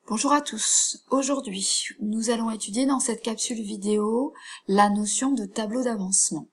Bonjour à tous. Aujourd'hui, nous allons étudier dans cette capsule vidéo la notion de tableau d'avancement.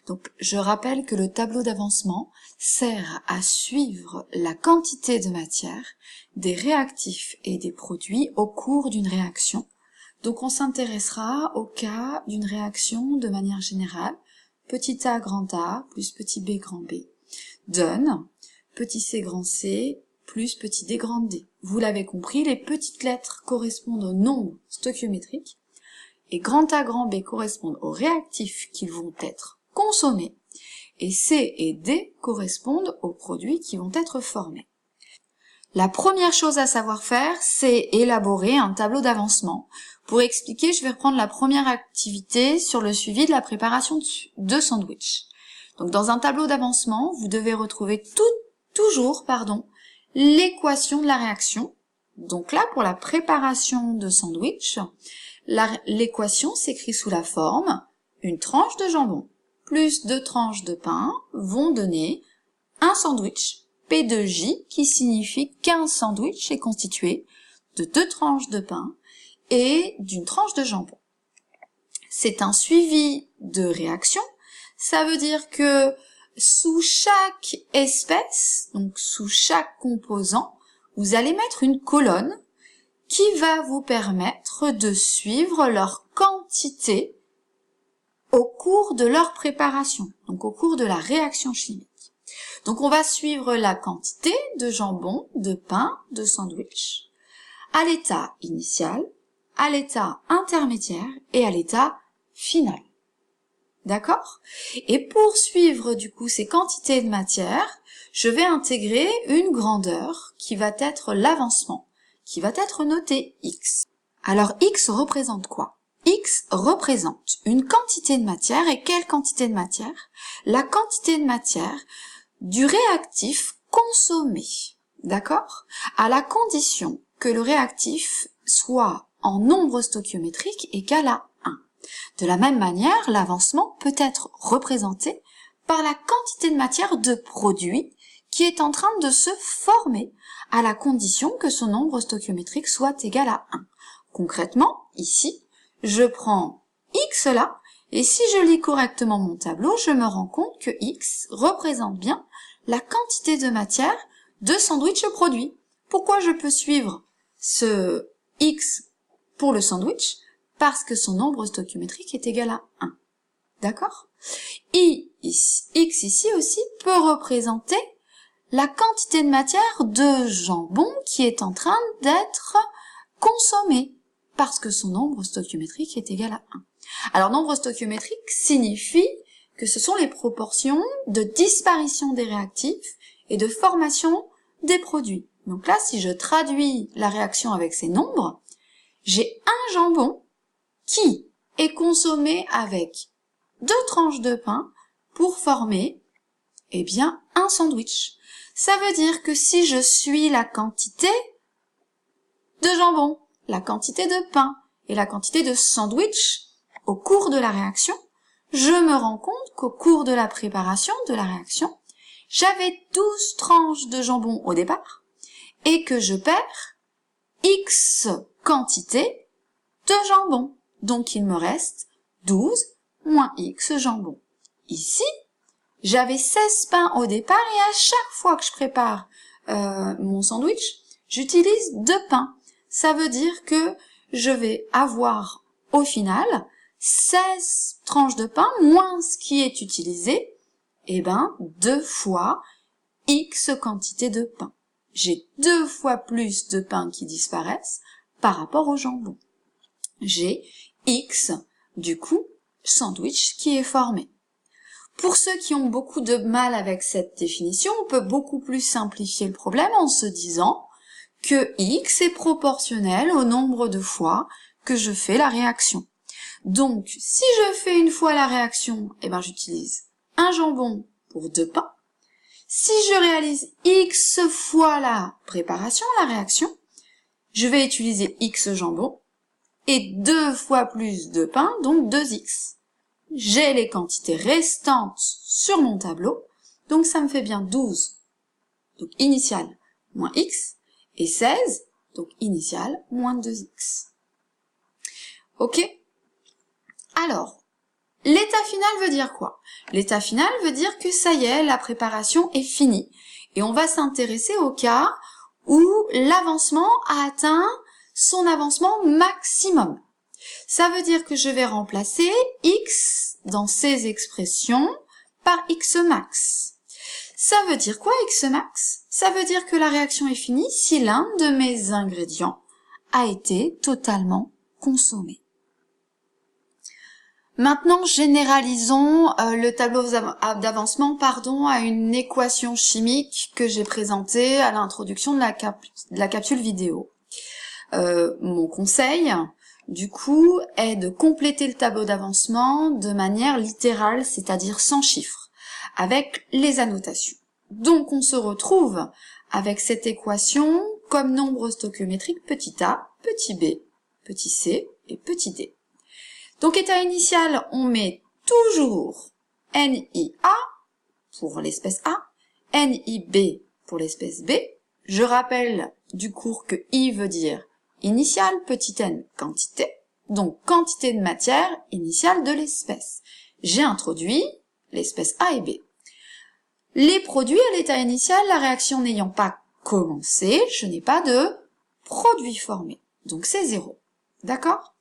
Donc, je rappelle que le tableau d'avancement sert à suivre la quantité de matière, des réactifs et des produits au cours d'une réaction. Donc, on s'intéressera au cas d'une réaction de manière générale. Petit a grand A plus petit b grand B donne petit c grand C plus petit d grand D. Vous l'avez compris, les petites lettres correspondent au nombre stoichiométrique et grand A grand B correspondent aux réactifs qui vont être consommés et C et D correspondent aux produits qui vont être formés. La première chose à savoir faire, c'est élaborer un tableau d'avancement. Pour expliquer, je vais reprendre la première activité sur le suivi de la préparation de sandwich. Donc dans un tableau d'avancement, vous devez retrouver toujours l'équation de la réaction. Donc là, pour la préparation de sandwich, l'équation s'écrit sous la forme une tranche de jambon plus 2 tranches de pain vont donner un sandwich P2J qui signifie qu'un sandwich est constitué de 2 tranches de pain et d'une tranche de jambon. C'est un suivi de réaction. Ça veut dire que sous chaque espèce, donc sous chaque composant, vous allez mettre une colonne qui va vous permettre de suivre leur quantité au cours de leur préparation, donc au cours de la réaction chimique. Donc on va suivre la quantité de jambon, de pain, de sandwich à l'état initial, à l'état intermédiaire et à l'état final. D'accord? Et pour suivre du coup ces quantités de matière, je vais intégrer une grandeur qui va être l'avancement, qui va être notée X. Alors X représente quoi? X représente une quantité de matière. Et quelle quantité de matière? La quantité de matière du réactif consommé. D'accord? À la condition que le réactif soit en nombre stoichiométrique égal à 1. De la même manière, l'avancement peut être représenté par la quantité de matière de produit qui est en train de se former à la condition que son nombre stoichiométrique soit égal à 1. Concrètement, ici, je prends X là, et si je lis correctement mon tableau, je me rends compte que X représente bien la quantité de matière de sandwich produit. Pourquoi je peux suivre ce X pour le sandwich? Parce que son nombre stoichiométrique est égal à 1. D'accord? X ici aussi peut représenter la quantité de matière de jambon qui est en train d'être consommée, parce que son nombre stoichiométrique est égal à 1. Alors, nombre stoichiométrique signifie que ce sont les proportions de disparition des réactifs et de formation des produits. Donc là, si je traduis la réaction avec ces nombres, j'ai un jambon qui est consommé avec 2 tranches de pain pour former, un sandwich. Ça veut dire que si je suis la quantité de jambon, la quantité de pain et la quantité de sandwich au cours de la réaction, je me rends compte qu'au cours de la préparation de la réaction, j'avais 12 tranches de jambon au départ et que je perds X quantité de jambon. Donc il me reste 12 moins X jambon. Ici, j'avais 16 pains au départ et à chaque fois que je prépare mon sandwich, j'utilise 2 pains. Ça veut dire que je vais avoir au final 16 tranches de pain moins ce qui est utilisé, 2 fois X quantité de pain. J'ai 2 fois plus de pain qui disparaissent par rapport au jambon. J'ai X, du coup, sandwich qui est formé. Pour ceux qui ont beaucoup de mal avec cette définition, on peut beaucoup plus simplifier le problème en se disant que X est proportionnel au nombre de fois que je fais la réaction. Donc, si je fais une fois la réaction, j'utilise un jambon pour 2 pains. Si je réalise X fois la préparation, la réaction, je vais utiliser X jambon et 2 fois plus de pain, donc 2X. J'ai les quantités restantes sur mon tableau, donc ça me fait bien 12, donc initial, moins X, et 16, Donc initial moins 2x. Ok? Alors, l'état final veut dire quoi? L'état final veut dire que ça y est, la préparation est finie. Et on va s'intéresser au cas où l'avancement a atteint son avancement maximum. Ça veut dire que je vais remplacer x dans ces expressions par x max. Ça veut dire quoi x max? Ça veut dire que la réaction est finie si l'un de mes ingrédients a été totalement consommé. Maintenant, généralisons le tableau d'avancement à une équation chimique que j'ai présentée à l'introduction de la capsule vidéo. Mon conseil, du coup, est de compléter le tableau d'avancement de manière littérale, c'est-à-dire sans chiffres, avec les annotations. Donc, on se retrouve avec cette équation comme nombre stoichiométrique petit a, petit b, petit c et petit d. Donc, état initial, on met toujours NiA pour l'espèce A, NiB pour l'espèce B. Je rappelle du cours que I veut dire initial, petit n, quantité. Donc, quantité de matière initiale de l'espèce. J'ai introduit l'espèce A et B. Les produits à l'état initial, la réaction n'ayant pas commencé, je n'ai pas de produit formé. Donc, c'est 0. D'accord ?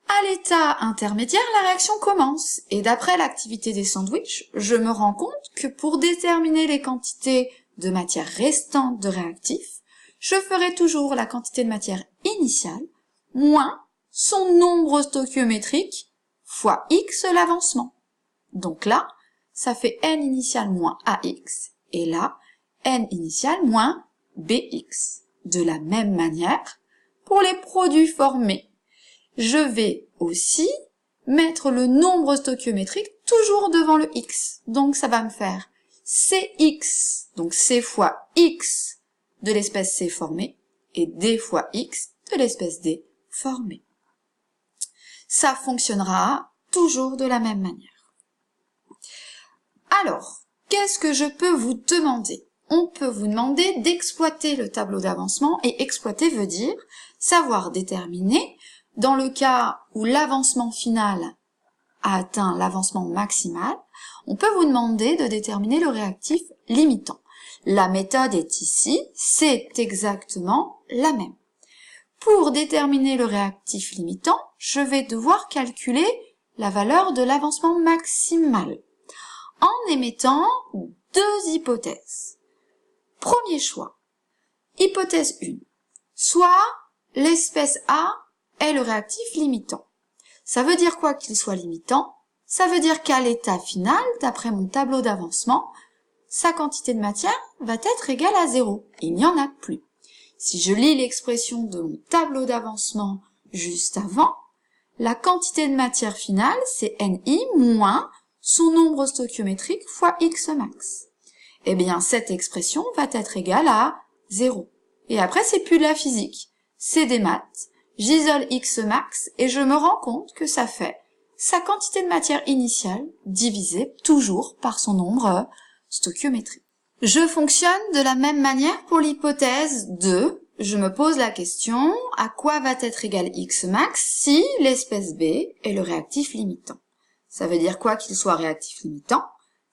À l'état intermédiaire, la réaction commence, et d'après l'activité des sandwichs, je me rends compte que pour déterminer les quantités de matière restantes de réactifs, je ferai toujours la quantité de matière initiale moins son nombre stoichiométrique fois x l'avancement. Donc là, ça fait n initial moins ax, et là, n initial moins bx. De la même manière, pour les produits formés, je vais aussi mettre le nombre stoichiométrique toujours devant le x. Donc ça va me faire Cx, donc C fois x de l'espèce C formée, et D fois x de l'espèce D formée. Ça fonctionnera toujours de la même manière. Alors, qu'est-ce que je peux vous demander? On peut vous demander d'exploiter le tableau d'avancement, et exploiter veut dire savoir déterminer, dans le cas où l'avancement final a atteint l'avancement maximal, on peut vous demander de déterminer le réactif limitant. La méthode est ici, c'est exactement la même. Pour déterminer le réactif limitant, je vais devoir calculer la valeur de l'avancement maximal en émettant deux hypothèses. Premier choix, hypothèse 1, soit l'espèce A est le réactif limitant. Ça veut dire quoi qu'il soit limitant? Ça veut dire qu'à l'état final, d'après mon tableau d'avancement, sa quantité de matière va être égale à 0. Il n'y en a plus. Si je lis l'expression de mon tableau d'avancement juste avant, la quantité de matière finale, c'est Ni moins son nombre stoichiométrique fois x max. Eh bien, cette expression va être égale à 0. Et après, c'est plus de la physique. C'est des maths. J'isole x max et je me rends compte que ça fait sa quantité de matière initiale divisée toujours par son nombre stoichiométrique. Je fonctionne de la même manière pour l'hypothèse 2. Je me pose la question, à quoi va être égal x max si l'espèce B est le réactif limitant? Ça veut dire quoi qu'il soit réactif limitant?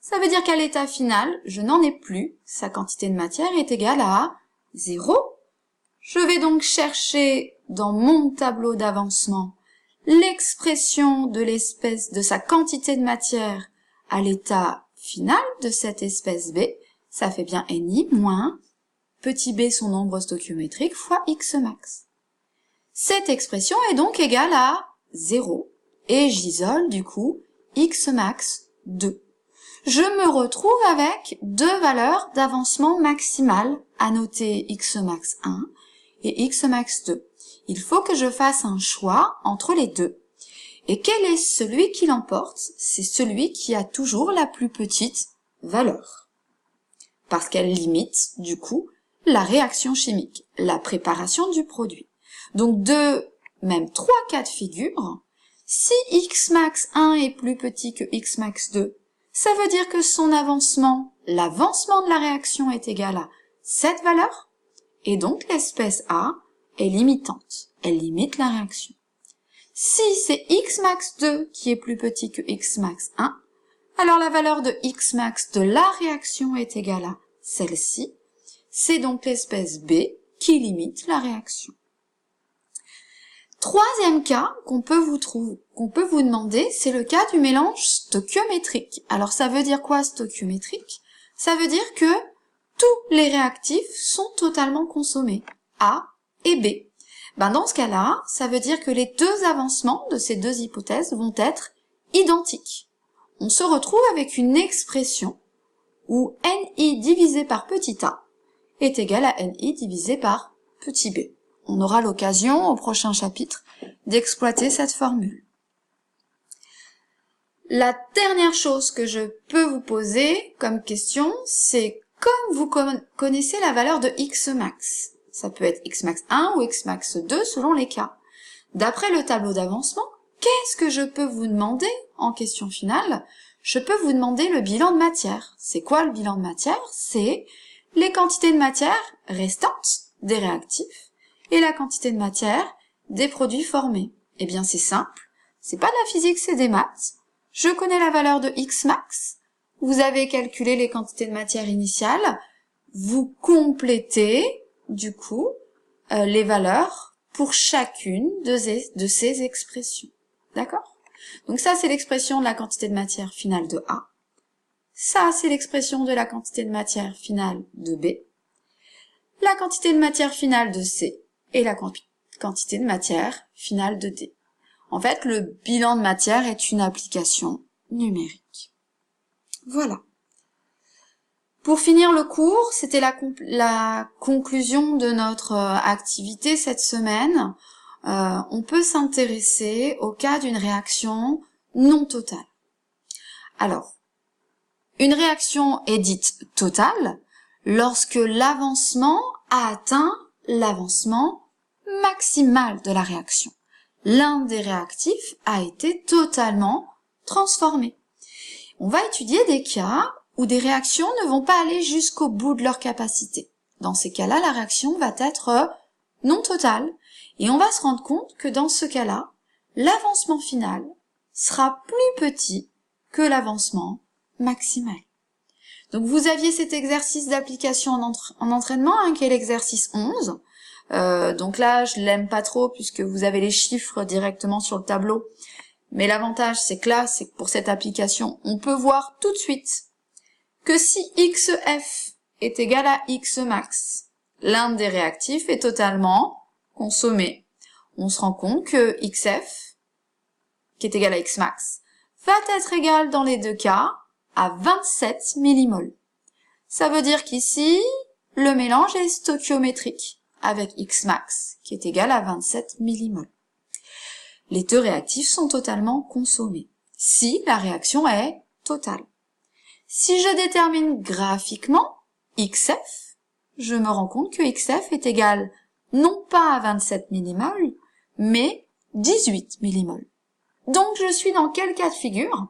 Ça veut dire qu'à l'état final, je n'en ai plus. Sa quantité de matière est égale à 0. Je vais donc chercher dans mon tableau d'avancement l'expression de l'espèce de sa quantité de matière à l'état final de cette espèce B. Ça fait bien Ni moins petit b son nombre stoichiométrique fois x max. Cette expression est donc égale à 0 et j'isole du coup x max 2. Je me retrouve avec deux valeurs d'avancement maximal à noter x max 1 et x max 2. Il faut que je fasse un choix entre les deux. Et quel est celui qui l'emporte? C'est celui qui a toujours la plus petite valeur. Parce qu'elle limite, du coup, la réaction chimique, la préparation du produit. Donc deux, même trois cas de figure, si x max 1 est plus petit que x max 2, ça veut dire que son avancement, l'avancement de la réaction est égal à cette valeur, et donc l'espèce A est limitante. Elle limite la réaction. Si c'est x max 2 qui est plus petit que x max 1, alors la valeur de x max de la réaction est égale à celle-ci. C'est donc l'espèce B qui limite la réaction. Troisième cas qu'on peut vous demander, c'est le cas du mélange stoichiométrique. Alors ça veut dire quoi stoichiométrique? Ça veut dire que tous les réactifs sont totalement consommés, A et B. Dans ce cas-là, ça veut dire que les deux avancements de ces deux hypothèses vont être identiques. On se retrouve avec une expression où Ni divisé par petit a est égal à Ni divisé par petit b. On aura l'occasion au prochain chapitre d'exploiter cette formule. La dernière chose que je peux vous poser comme question, c'est comme vous connaissez la valeur de x max. Ça peut être x max 1 ou x max 2 selon les cas. D'après le tableau d'avancement, qu'est-ce que je peux vous demander en question finale? Je peux vous demander le bilan de matière. C'est quoi le bilan de matière? C'est les quantités de matière restantes des réactifs et la quantité de matière des produits formés. Eh bien c'est simple, c'est pas de la physique, c'est des maths. Je connais la valeur de x max, vous avez calculé les quantités de matière initiales, vous complétez du coup les valeurs pour chacune de ces expressions. D'accord? Donc ça c'est l'expression de la quantité de matière finale de A. Ça c'est l'expression de la quantité de matière finale de B. La quantité de matière finale de C et la quantité de matière finale de D. En fait, le bilan de matière est une application numérique. Voilà. Pour finir le cours, c'était la conclusion de notre activité cette semaine. On peut s'intéresser au cas d'une réaction non totale. Alors, une réaction est dite totale lorsque l'avancement a atteint l'avancement maximal de la réaction. L'un des réactifs a été totalement transformé. On va étudier des cas où des réactions ne vont pas aller jusqu'au bout de leur capacité. Dans ces cas-là, la réaction va être non totale et on va se rendre compte que dans ce cas-là, l'avancement final sera plus petit que l'avancement maximal. Donc vous aviez cet exercice d'application en entraînement, qui est l'exercice 11. Donc là, je l'aime pas trop puisque vous avez les chiffres directement sur le tableau. Mais l'avantage, c'est que là, c'est que pour cette application, on peut voir tout de suite que si xf est égal à x max, l'un des réactifs est totalement consommé. On se rend compte que xf, qui est égal à x max, va être égal dans les deux cas à 27 millimoles. Ça veut dire qu'ici, le mélange est stoichiométrique avec x max, qui est égal à 27 millimoles. Les deux réactifs sont totalement consommés, si la réaction est totale. Si je détermine graphiquement xf, je me rends compte que xf est égal non pas à 27 millimoles, mais 18 millimoles. Donc je suis dans quel cas de figure?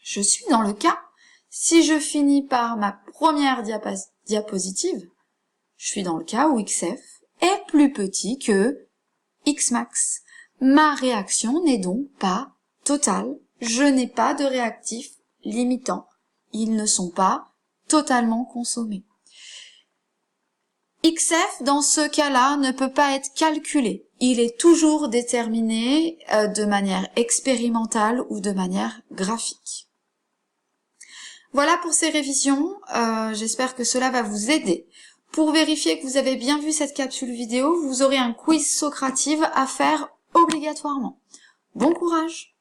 Je suis dans le cas, si je finis par ma première diapositive, je suis dans le cas où xf est plus petit que x max. Ma réaction n'est donc pas totale. Je n'ai pas de réactifs limitants. Ils ne sont pas totalement consommés. xf, dans ce cas-là, ne peut pas être calculé. Il est toujours déterminé de manière expérimentale ou de manière graphique. Voilà pour ces révisions. J'espère que cela va vous aider. Pour vérifier que vous avez bien vu cette capsule vidéo, vous aurez un quiz Socrative à faire obligatoirement. Bon courage!